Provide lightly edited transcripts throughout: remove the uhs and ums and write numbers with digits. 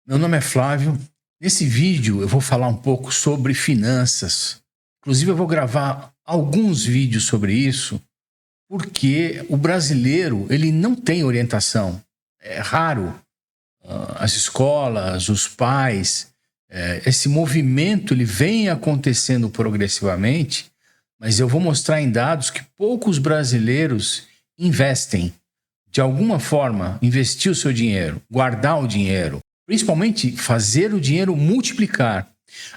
Meu nome é Flávio. Nesse vídeo eu vou falar um pouco sobre finanças. Inclusive eu vou gravar alguns vídeos sobre isso, porque o brasileiro ele não tem orientação. É raro as escolas, os pais, esse movimento ele vem acontecendo progressivamente, mas eu vou mostrar em dados que poucos brasileiros investem. De alguma forma, investir o seu dinheiro, guardar o dinheiro, principalmente fazer o dinheiro multiplicar.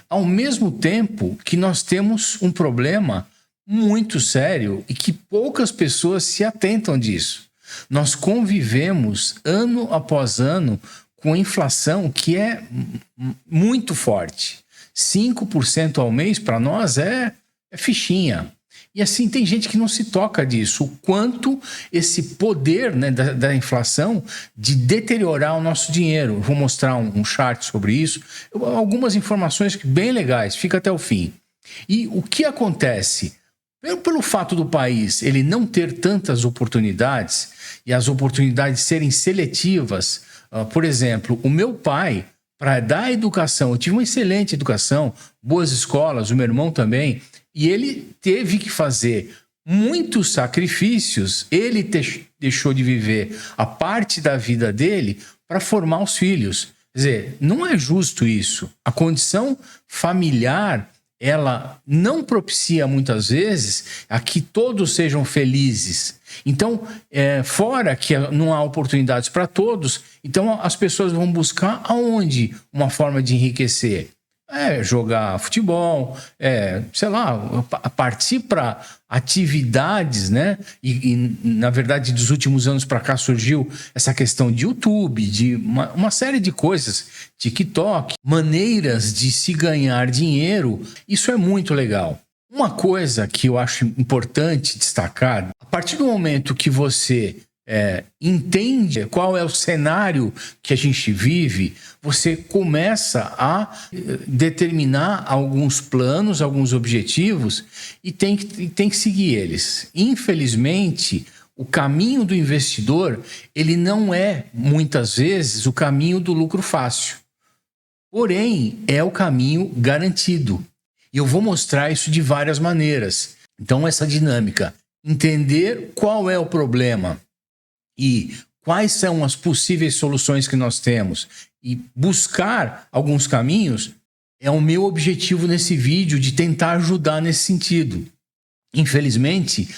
Ao mesmo tempo que nós temos um problema muito sério e que poucas pessoas se atentam disso. Nós convivemos ano após ano com inflação que é muito forte. 5% ao mês para nós é fichinha. E assim, tem gente que não se toca disso, o quanto esse poder, né, da inflação de deteriorar o nosso dinheiro. Eu vou mostrar um chart sobre isso, algumas informações bem legais, fica até o fim. E o que acontece? Pelo fato do país ele não ter tantas oportunidades e as oportunidades serem seletivas, por exemplo, o meu pai, para dar educação, eu tive uma excelente educação, boas escolas, o meu irmão também, e ele teve que fazer muitos sacrifícios, ele deixou de viver a parte da vida dele para formar os filhos. Quer dizer, não é justo isso. A condição familiar, ela não propicia muitas vezes a que todos sejam felizes. Então, fora que não há oportunidades para todos, então as pessoas vão buscar aonde uma forma de enriquecer. Jogar futebol, sei lá, partir para atividades, né? E, na verdade, dos últimos anos para cá surgiu essa questão de YouTube, de uma série de coisas, TikTok, maneiras de se ganhar dinheiro. Isso é muito legal. Uma coisa que eu acho importante destacar, a partir do momento que você entende qual é o cenário que a gente vive, você começa a determinar alguns planos, alguns objetivos e tem que seguir eles. Infelizmente, o caminho do investidor, ele não é, muitas vezes, o caminho do lucro fácil. Porém, é o caminho garantido. E eu vou mostrar isso de várias maneiras. Então, essa dinâmica, entender qual é o problema e quais são as possíveis soluções que nós temos e buscar alguns caminhos é o meu objetivo nesse vídeo, de tentar ajudar nesse sentido. Infelizmente,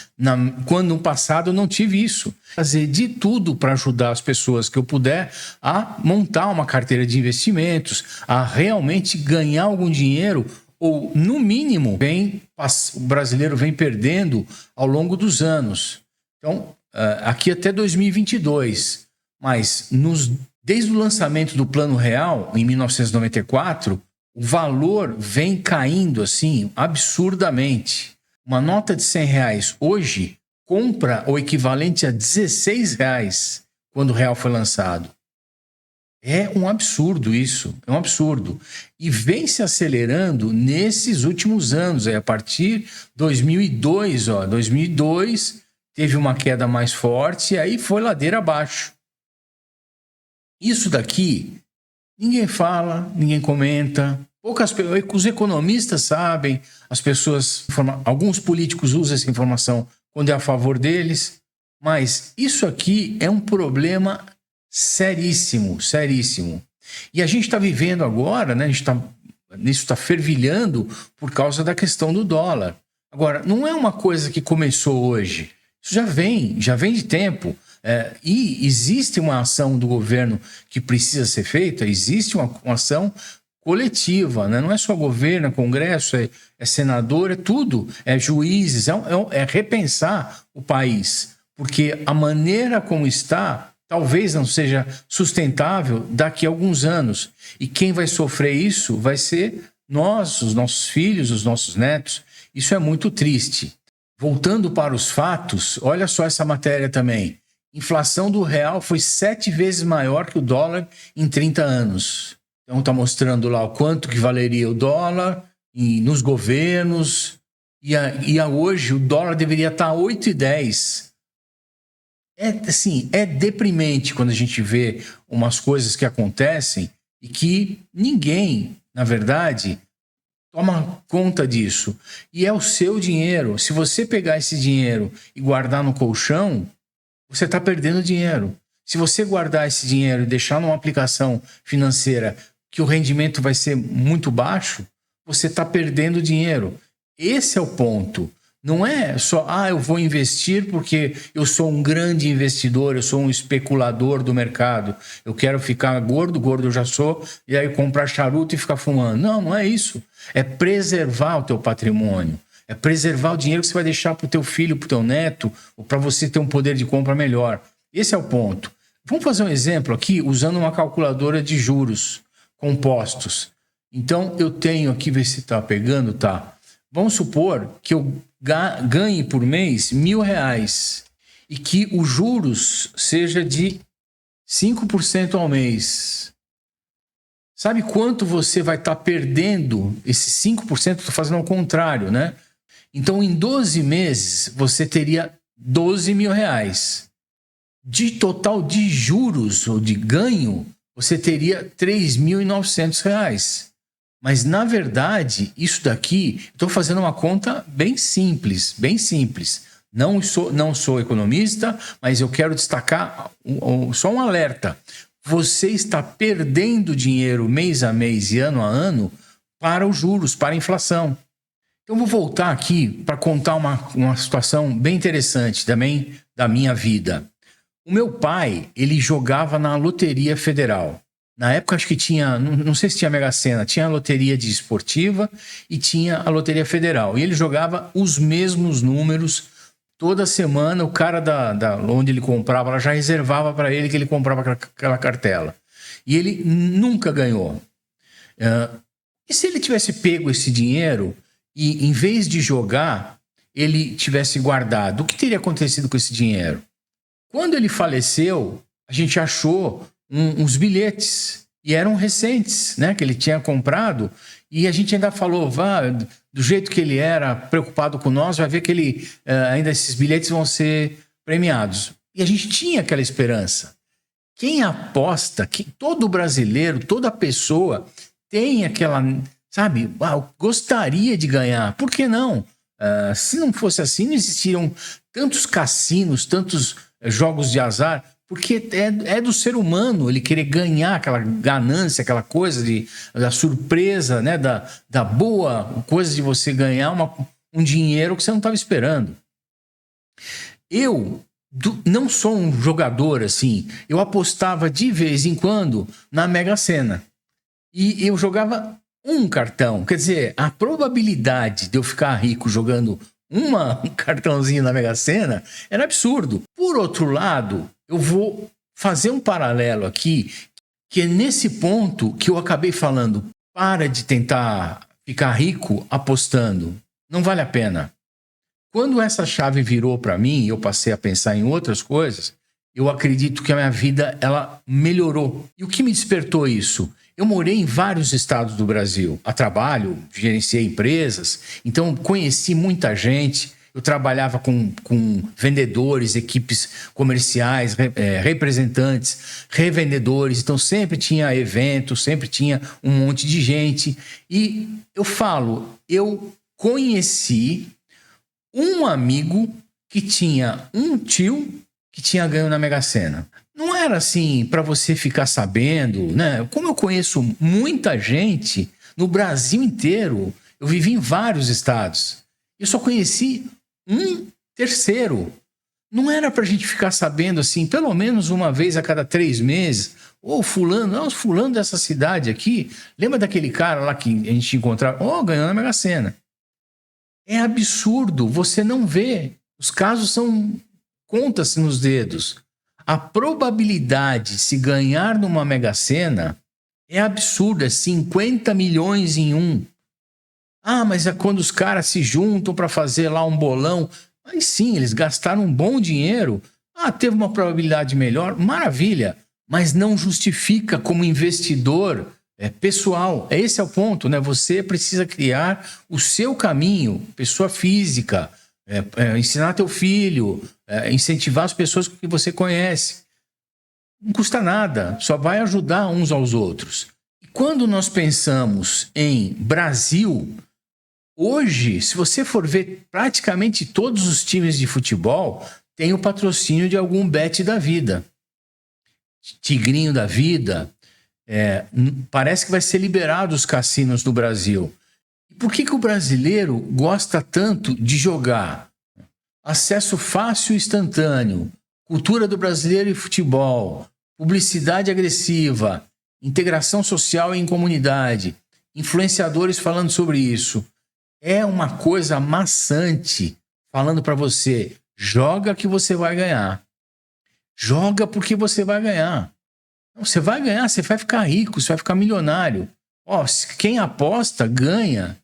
quando no passado eu não tive isso. Fazer de tudo para ajudar as pessoas que eu puder a montar uma carteira de investimentos, a realmente ganhar algum dinheiro, ou no mínimo o brasileiro vem perdendo ao longo dos anos. Então, aqui até 2022, mas desde o lançamento do Plano Real, em 1994, o valor vem caindo assim absurdamente. Uma nota de R$100 hoje compra o equivalente a R$16 quando o real foi lançado. É um absurdo isso, é um absurdo. E vem se acelerando nesses últimos anos, a partir de 2002, 2002 teve uma queda mais forte e aí foi ladeira abaixo. Isso daqui, ninguém fala, ninguém comenta. Os economistas sabem, as pessoas, alguns políticos usam essa informação quando é a favor deles, mas isso aqui é um problema seríssimo, seríssimo. E a gente está vivendo agora, né? Isso está fervilhando por causa da questão do dólar. Agora, não é uma coisa que começou hoje. Isso já vem de tempo. E existe uma ação do governo que precisa ser feita, existe uma ação coletiva, né? Não é só governo, é Congresso, é senador, é tudo, é juízes, é repensar o país, porque a maneira como está talvez não seja sustentável daqui a alguns anos, e quem vai sofrer isso vai ser nós, os nossos filhos, os nossos netos. Isso é muito triste. Voltando para os fatos, olha só essa matéria também. Inflação do real foi 7 vezes maior que o dólar em 30 anos. Então está mostrando lá o quanto que valeria o dólar nos governos. E hoje o dólar deveria estar a 8,10. É deprimente quando a gente vê umas coisas que acontecem e que ninguém, na verdade, toma conta disso. E é o seu dinheiro. Se você pegar esse dinheiro e guardar no colchão, você está perdendo dinheiro. Se você guardar esse dinheiro e deixar numa aplicação financeira que o rendimento vai ser muito baixo, você está perdendo dinheiro. Esse é o ponto. Não é só, eu vou investir porque eu sou um grande investidor, eu sou um especulador do mercado, eu quero ficar gordo eu já sou, e aí comprar charuto e ficar fumando. Não, não é isso. É preservar o teu patrimônio. É preservar o dinheiro que você vai deixar para o teu filho, para o teu neto, ou para você ter um poder de compra melhor. Esse é o ponto. Vamos fazer um exemplo aqui usando uma calculadora de juros compostos. Então, eu tenho aqui, ver se está pegando, tá? Vamos supor que eu ganhe por mês R$1.000 e que os juros seja de 5% ao mês. Sabe quanto você vai estar perdendo esses 5%? Estou fazendo ao contrário, né? Então, em 12 meses, você teria R$12.000. De total de juros ou de ganho, você teria R$3.900. Mas, na verdade, isso daqui, estou fazendo uma conta bem simples, bem simples. Não sou economista, mas eu quero destacar só um alerta. Você está perdendo dinheiro mês a mês e ano a ano para os juros, para a inflação. Então, vou voltar aqui para contar uma situação bem interessante também da minha vida. O meu pai, ele jogava na Loteria Federal. Na época, acho que tinha, não sei se tinha Mega Sena, tinha a loteria de esportiva e tinha a Loteria Federal. E ele jogava os mesmos números toda semana. O cara onde ele comprava, ela já reservava para ele que ele comprava aquela cartela. E ele nunca ganhou. E se ele tivesse pego esse dinheiro e, em vez de jogar, ele tivesse guardado? O que teria acontecido com esse dinheiro? Quando ele faleceu, a gente achou uns bilhetes, e eram recentes, né, que ele tinha comprado, e a gente ainda falou, do jeito que ele era preocupado com nós, vai ver que ainda esses bilhetes vão ser premiados. E a gente tinha aquela esperança. Quem aposta, que todo brasileiro, toda pessoa tem aquela, sabe, eu gostaria de ganhar, por que não? Se não fosse assim, não existiriam tantos cassinos, tantos jogos de azar, porque é do ser humano ele querer ganhar, aquela ganância, aquela coisa da surpresa, né? da boa coisa de você ganhar um dinheiro que você não estava esperando. Eu não sou um jogador assim, eu apostava de vez em quando na Mega Sena. E eu jogava um cartão, quer dizer, a probabilidade de eu ficar rico jogando um cartãozinho na Mega Sena era absurdo. Por outro lado, eu vou fazer um paralelo aqui, que é nesse ponto que eu acabei falando, para de tentar ficar rico apostando, não vale a pena. Quando essa chave virou para mim e eu passei a pensar em outras coisas, eu acredito que a minha vida ela melhorou. E o que me despertou isso? Eu morei em vários estados do Brasil, a trabalho, gerenciei empresas, então conheci muita gente. Eu trabalhava com vendedores, equipes comerciais, representantes, revendedores. Então sempre tinha eventos, sempre tinha um monte de gente. E eu conheci um amigo que tinha um tio que tinha ganho na Mega Sena. Não era assim para você ficar sabendo, né? Como eu conheço muita gente no Brasil inteiro, eu vivi em vários estados. Eu só conheci um terceiro. Não era pra gente ficar sabendo assim, pelo menos uma vez a cada 3 meses. Fulano dessa cidade aqui. Lembra daquele cara lá que a gente encontrava? Ganhou na Mega Sena. É absurdo, você não vê. Os casos conta-se nos dedos. A probabilidade de se ganhar numa Mega Sena é absurda, 50 milhões em um. Mas é quando os caras se juntam para fazer lá um bolão. Mas sim, eles gastaram um bom dinheiro. Teve uma probabilidade melhor, maravilha. Mas não justifica como investidor pessoal. Esse é o ponto, né? Você precisa criar o seu caminho, pessoa física, ensinar teu filho, incentivar as pessoas que você conhece. Não custa nada, só vai ajudar uns aos outros. quando nós pensamos em Brasil, hoje, se você for ver, praticamente todos os times de futebol têm o patrocínio de algum bet da vida. Tigrinho da vida. Parece que vai ser liberado os cassinos do Brasil. Por que o brasileiro gosta tanto de jogar? Acesso fácil e instantâneo, cultura do brasileiro e futebol, publicidade agressiva, integração social em comunidade, influenciadores falando sobre isso. É uma coisa maçante falando para você, joga que você vai ganhar. Joga porque você vai ganhar. Você vai ganhar, você vai ficar rico, você vai ficar milionário. Quem aposta, ganha.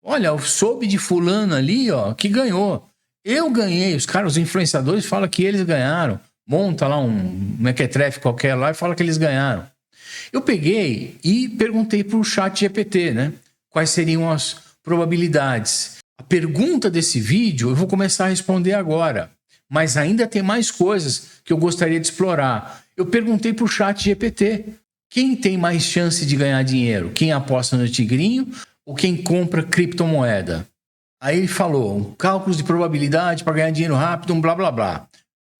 Olha, eu soube de fulano ali, que ganhou. Eu ganhei. Os influenciadores falam que eles ganharam. Monta lá um mequetrefe qualquer lá e fala que eles ganharam. Eu peguei e perguntei para o ChatGPT, né? Quais seriam as probabilidades. A pergunta desse vídeo eu vou começar a responder agora. Mas ainda tem mais coisas que eu gostaria de explorar. Eu perguntei para o ChatGPT, quem tem mais chance de ganhar dinheiro? Quem aposta no tigrinho ou quem compra criptomoeda? Aí ele falou, cálculos de probabilidade para ganhar dinheiro rápido, blá, blá, blá.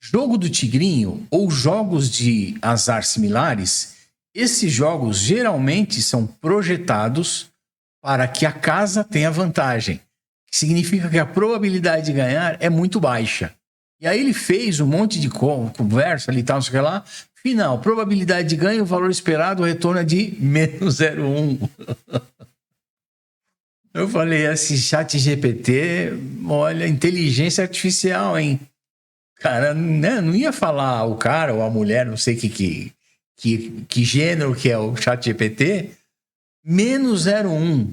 Jogo do tigrinho ou jogos de azar similares, esses jogos geralmente são projetados para que a casa tenha vantagem. Que significa que a probabilidade de ganhar é muito baixa. E aí ele fez um monte de conversa ali e tal, não sei o que lá. Final, probabilidade de ganho, valor esperado, o retorno é de menos 0,1. Eu falei assim, ChatGPT, olha, inteligência artificial, hein? Cara, né? Não ia falar o cara ou a mulher, não sei que gênero que é o ChatGPT, menos 0,1.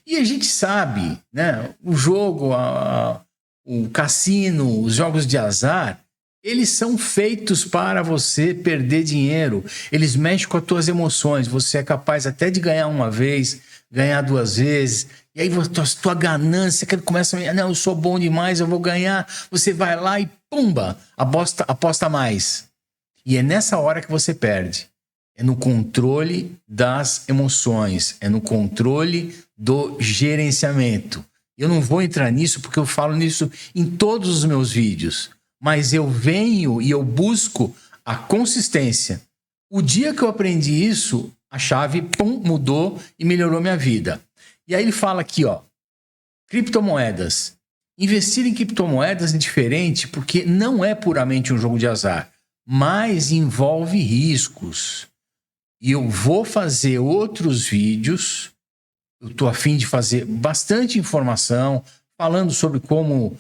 E a gente sabe, né? O jogo, o cassino, os jogos de azar, eles são feitos para você perder dinheiro. Eles mexem com as tuas emoções. Você é capaz até de ganhar uma vez, ganhar duas vezes. E aí a tua ganância começa a... Não, eu sou bom demais, eu vou ganhar. Você vai lá e pumba, aposta mais. E é nessa hora que você perde. É no controle das emoções. É no controle do gerenciamento. Eu não vou entrar nisso porque eu falo nisso em todos os meus vídeos. Mas eu venho e eu busco a consistência. O dia que eu aprendi isso, a chave mudou e melhorou minha vida. E aí ele fala aqui, criptomoedas. Investir em criptomoedas é diferente porque não é puramente um jogo de azar, mas envolve riscos. E eu vou fazer outros vídeos. Eu estou a fim de fazer bastante informação, falando sobre como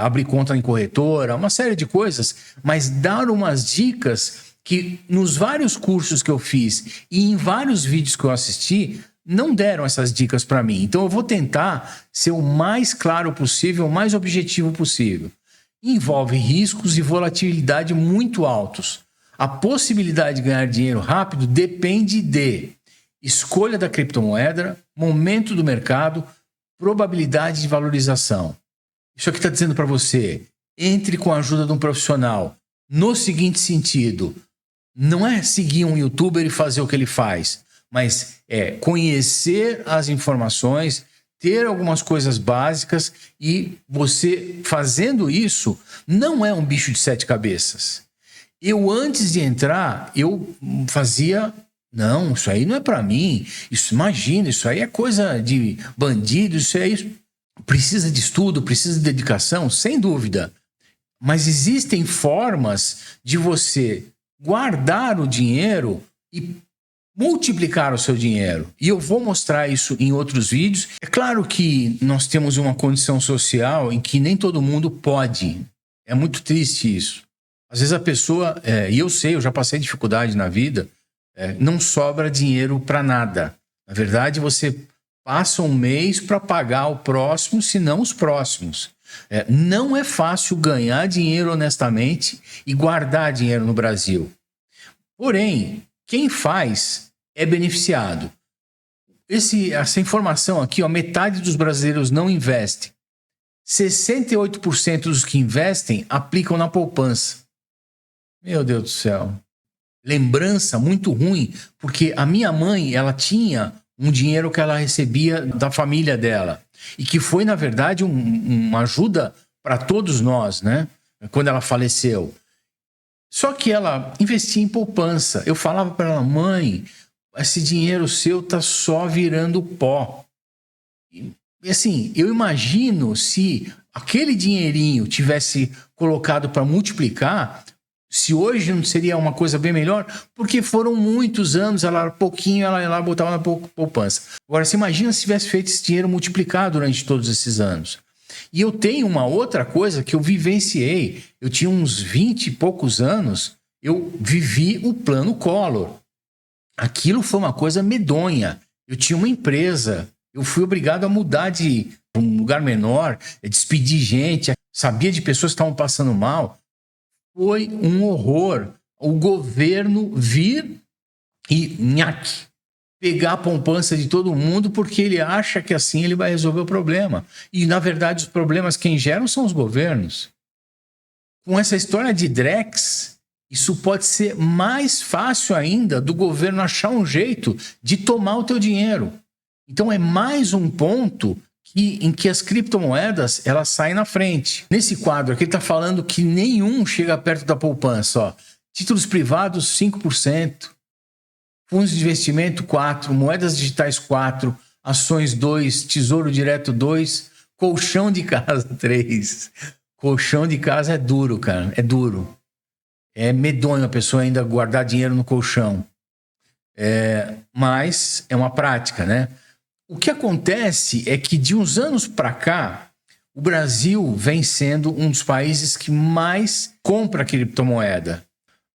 abrir conta em corretora, uma série de coisas, mas dar umas dicas que nos vários cursos que eu fiz e em vários vídeos que eu assisti, não deram essas dicas para mim. Então eu vou tentar ser o mais claro possível, o mais objetivo possível. Envolve riscos e volatilidade muito altos. A possibilidade de ganhar dinheiro rápido depende de escolha da criptomoeda, momento do mercado, probabilidade de valorização. Isso aqui está dizendo para você, entre com a ajuda de um profissional. No seguinte sentido, não é seguir um youtuber e fazer o que ele faz, mas é conhecer as informações, ter algumas coisas básicas e você fazendo isso não é um bicho de 7 cabeças. Eu antes de entrar, eu fazia... Não, isso aí não é para mim. Imagina, isso aí é coisa de bandido, isso aí precisa de estudo, precisa de dedicação, sem dúvida. Mas existem formas de você guardar o dinheiro e multiplicar o seu dinheiro. E eu vou mostrar isso em outros vídeos. É claro que nós temos uma condição social em que nem todo mundo pode. É muito triste isso. Às vezes a pessoa, e eu sei, eu já passei dificuldade na vida, não sobra dinheiro para nada. Na verdade, você passa um mês para pagar o próximo, se não os próximos. Não é fácil ganhar dinheiro honestamente e guardar dinheiro no Brasil. Porém, quem faz é beneficiado. Essa informação aqui, metade dos brasileiros não investe. 68% dos que investem aplicam na poupança. Meu Deus do céu. lembrança muito ruim, porque a minha mãe, ela tinha um dinheiro que ela recebia da família dela, e que foi, na verdade, uma ajuda para todos nós, né? Quando ela faleceu. Só que ela investia em poupança. Eu falava para ela, mãe, esse dinheiro seu tá só virando pó. E assim, eu imagino se aquele dinheirinho tivesse colocado para multiplicar, se hoje não seria uma coisa bem melhor, porque foram muitos anos, ela era pouquinho, ela ia lá e botava na poupança. Agora, você imagina se tivesse feito esse dinheiro multiplicar durante todos esses anos. E eu tenho uma outra coisa que eu vivenciei. Eu tinha uns 20 e poucos anos, eu vivi o plano Collor. Aquilo foi uma coisa medonha. Eu tinha uma empresa, eu fui obrigado a mudar de um lugar menor, despedir gente, sabia de pessoas que estavam passando mal. Foi um horror. O governo vir e pegar a poupança de todo mundo porque ele acha que assim ele vai resolver o problema. E, na verdade, os problemas quem geram são os governos. Com essa história de Drex, isso pode ser mais fácil ainda do governo achar um jeito de tomar o teu dinheiro. Então, é mais um ponto em que as criptomoedas elas saem na frente. Nesse quadro aqui, ele está falando que nenhum chega perto da poupança. Ó. Títulos privados, 5%. Fundos de investimento, 4%. Moedas digitais, 4%. Ações, 2%. Tesouro direto, 2%. Colchão de casa, 3%. Colchão de casa é duro, cara. É duro. É medonho a pessoa ainda guardar dinheiro no colchão. Mas é uma prática, né? O que acontece é que de uns anos para cá, o Brasil vem sendo um dos países que mais compra criptomoeda.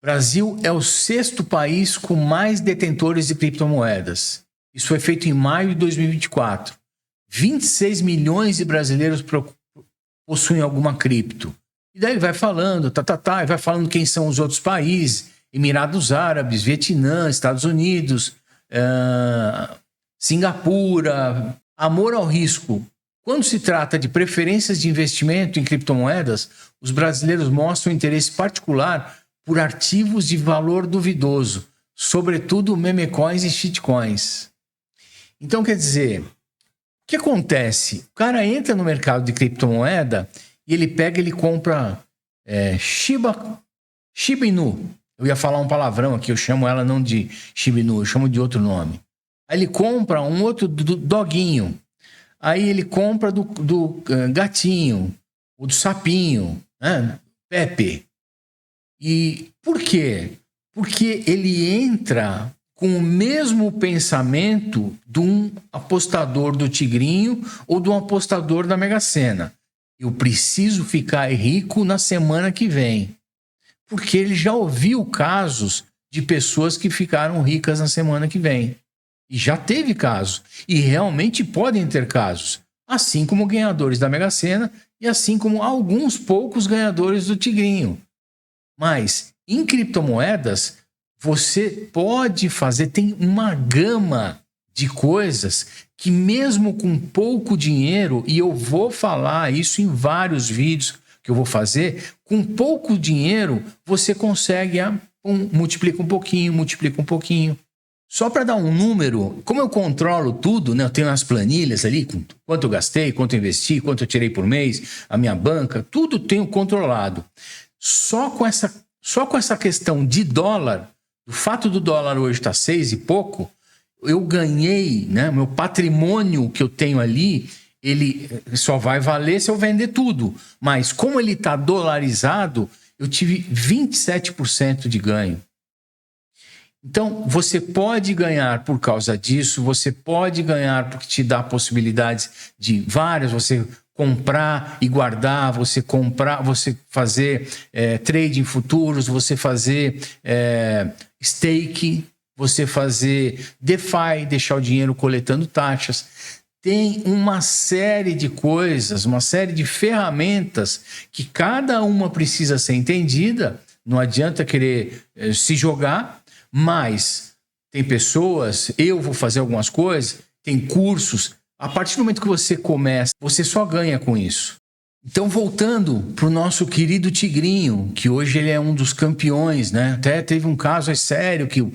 O Brasil é o 6º país com mais detentores de criptomoedas. Isso foi feito em maio de 2024. 26 milhões de brasileiros possuem alguma cripto. E daí ele vai falando, e vai falando quem são os outros países, Emirados Árabes, Vietnã, Estados Unidos, Singapura. Amor ao risco. Quando se trata de preferências de investimento em criptomoedas, os brasileiros mostram interesse particular por ativos de valor duvidoso, sobretudo memecoins e shitcoins. Então, quer dizer, o que acontece? O cara entra no mercado de criptomoeda e ele compra Shiba Inu. Eu ia falar um palavrão aqui, eu chamo ela não de Shiba Inu, eu chamo de outro nome. Aí ele compra um outro doguinho. Aí ele compra do gatinho, ou do sapinho, né? Pepe. E por quê? Porque ele entra com o mesmo pensamento de um apostador do Tigrinho ou de um apostador da Mega Sena. Eu preciso ficar rico na semana que vem. Porque ele já ouviu casos de pessoas que ficaram ricas na semana que vem. E já teve casos. E realmente podem ter casos. Assim como ganhadores da Mega Sena e assim como alguns poucos ganhadores do Tigrinho. Mas em criptomoedas, você pode fazer, tem uma gama de coisas que mesmo com pouco dinheiro, e eu vou falar isso em vários vídeos que eu vou fazer, com pouco dinheiro você consegue, multiplica um pouquinho. Só para dar um número, como eu controlo tudo, né? Eu tenho as planilhas ali, quanto eu gastei, quanto eu investi, quanto eu tirei por mês, a minha banca, tudo tenho controlado. Só com essa questão de dólar, o fato do dólar hoje estar 6 e pouco, eu ganhei, né? Meu patrimônio que eu tenho ali, ele só vai valer se eu vender tudo. Mas como ele está dolarizado, eu tive 27% de ganho. Então, você pode ganhar por causa disso, você pode ganhar porque te dá possibilidades de várias, você comprar e guardar, você fazer trade em futuros, você fazer stake, você fazer DeFi, deixar o dinheiro coletando taxas. Tem uma série de coisas, uma série de ferramentas que cada uma precisa ser entendida. Não adianta querer se jogar, mas tem pessoas, eu vou fazer algumas coisas, tem cursos. A partir do momento que você começa, você só ganha com isso. Então, voltando para o nosso querido Tigrinho, que hoje ele é um dos campeões, né? Até teve um caso sério que o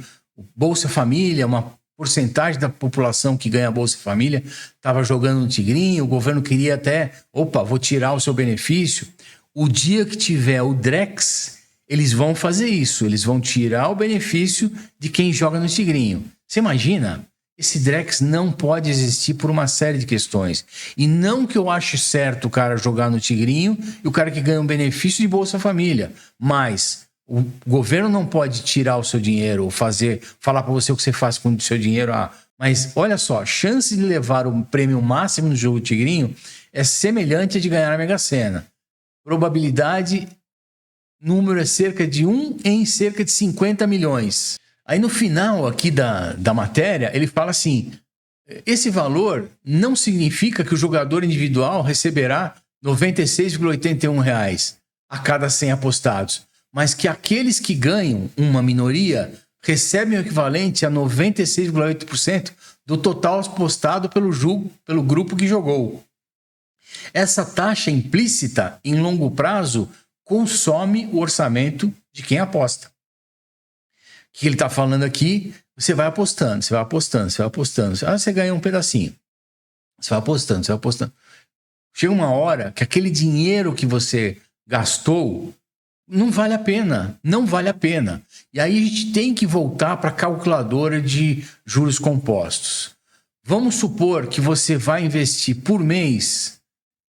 Bolsa Família, uma porcentagem da população que ganha Bolsa Família, estava jogando no Tigrinho, o governo queria até, vou tirar o seu benefício. O dia que tiver o Drex, eles vão fazer isso, eles vão tirar o benefício de quem joga no Tigrinho. Você imagina? Esse Drex não pode existir por uma série de questões. E não que eu ache certo o cara jogar no Tigrinho e o cara que ganha um benefício de Bolsa Família, mas o governo não pode tirar o seu dinheiro ou falar para você o que você faz com o seu dinheiro. Mas olha só, a chance de levar o prêmio máximo no jogo Tigrinho é semelhante à de ganhar a Mega Sena. Probabilidade, número é cerca de 1 em cerca de 50 milhões. Aí no final aqui da matéria, ele fala assim, esse valor não significa que o jogador individual receberá R$ 96,81 a cada 100 apostados, mas que aqueles que ganham, uma minoria, recebem o equivalente a 96,8% do total apostado pelo grupo que jogou. Essa taxa implícita, em longo prazo, consome o orçamento de quem aposta. O que ele está falando aqui? Você vai apostando, você vai apostando, você vai apostando. Você ganha um pedacinho. Você vai apostando, você vai apostando. Chega uma hora que aquele dinheiro que você gastou não vale a pena. Não vale a pena. E aí a gente tem que voltar para a calculadora de juros compostos. Vamos supor que você vai investir por mês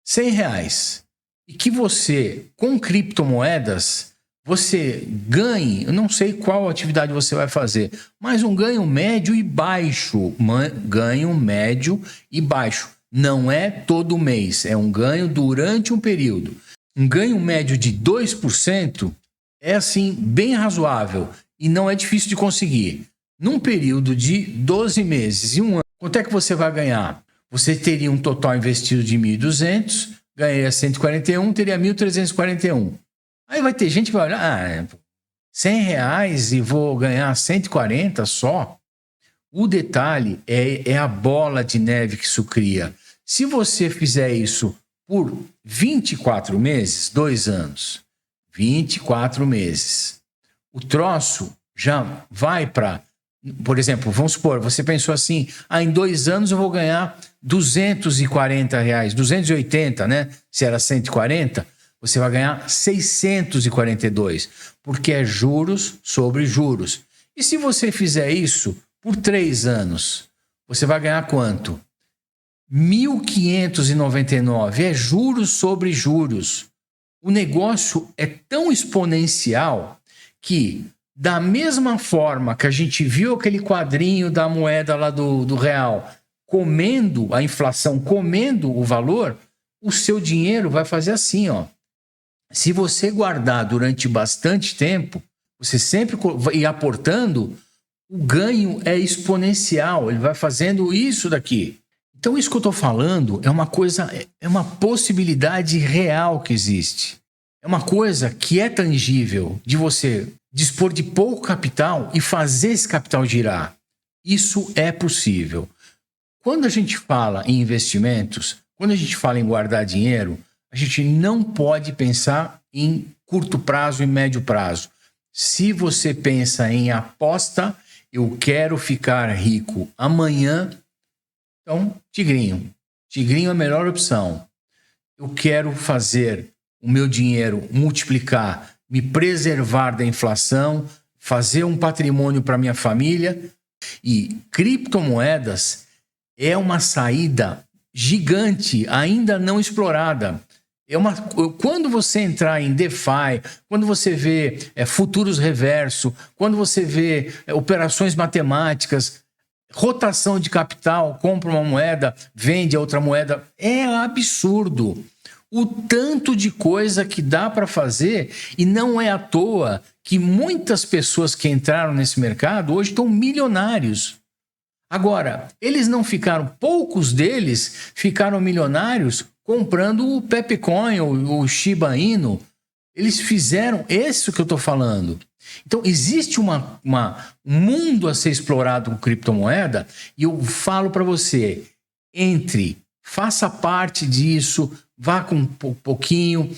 R$100 e que você, com criptomoedas, você ganhe, eu não sei qual atividade você vai fazer, mas um ganho médio e baixo. Ganho médio e baixo. Não é todo mês, é um ganho durante um período. Um ganho médio de 2% é assim, bem razoável e não é difícil de conseguir. Num período de 12 meses e um ano, quanto é que você vai ganhar? Você teria um total investido de 1.200, ganharia 141, teria 1.341. Aí vai ter gente que vai olhar, R$100 e vou ganhar 140 só. O detalhe é a bola de neve que isso cria. Se você fizer isso por 24 meses, 2 anos, 24 meses, o troço já vai para, por exemplo, vamos supor, você pensou assim, em 2 anos eu vou ganhar R$240, 280, né? Se era 140, você vai ganhar 642, porque é juros sobre juros. E se você fizer isso por 3 anos, você vai ganhar quanto? 1.599, é juros sobre juros. O negócio é tão exponencial que, da mesma forma que a gente viu aquele quadrinho da moeda lá do real, comendo a inflação, comendo o valor, o seu dinheiro vai fazer assim, ó. Se você guardar durante bastante tempo, você sempre ir aportando, o ganho é exponencial, ele vai fazendo isso daqui. Então isso que eu estou falando é uma coisa, é uma possibilidade real que existe. É uma coisa que é tangível, de você dispor de pouco capital e fazer esse capital girar. Isso é possível. Quando a gente fala em investimentos, quando a gente fala em guardar dinheiro, a gente não pode pensar em curto prazo e médio prazo. Se você pensa em aposta, eu quero ficar rico amanhã, então Tigrinho. Tigrinho é a melhor opção. Eu quero fazer o meu dinheiro multiplicar, me preservar da inflação, fazer um patrimônio para minha família. E criptomoedas é uma saída gigante, ainda não explorada. Quando você entrar em DeFi, quando você vê futuros reverso, quando você vê operações matemáticas, rotação de capital, compra uma moeda, vende a outra moeda, é absurdo. O tanto de coisa que dá para fazer, e não é à toa que muitas pessoas que entraram nesse mercado hoje estão milionários. Agora, eles não ficaram, poucos deles ficaram milionários comprando o Pepecoin, o Shiba Inu. Eles fizeram isso que eu estou falando. Então, existe um mundo a ser explorado com criptomoeda, e eu falo para você, entre faça parte disso, vá com um pouquinho,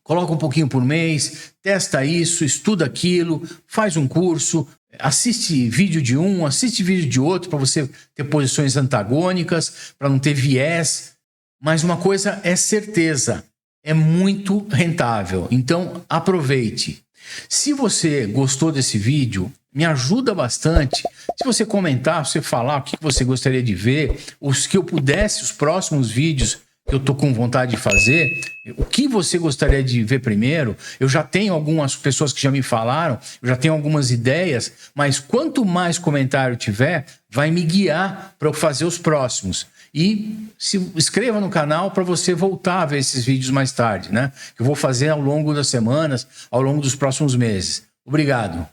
coloca um pouquinho por mês, testa isso, estuda aquilo, faz um curso, assiste vídeo de um, assiste vídeo de outro para você ter posições antagônicas, para não ter viés. Mas uma coisa é certeza, é muito rentável. Então aproveite. Se você gostou desse vídeo, me ajuda bastante. Se você comentar, se você falar o que você gostaria de ver, ou se eu pudesse, os próximos vídeos que eu tô com vontade de fazer, o que você gostaria de ver primeiro. Eu já tenho algumas pessoas que já me falaram, eu já tenho algumas ideias, mas quanto mais comentário tiver, vai me guiar para eu fazer os próximos. E se inscreva no canal para você voltar a ver esses vídeos mais tarde, né? Que eu vou fazer ao longo das semanas, ao longo dos próximos meses. Obrigado.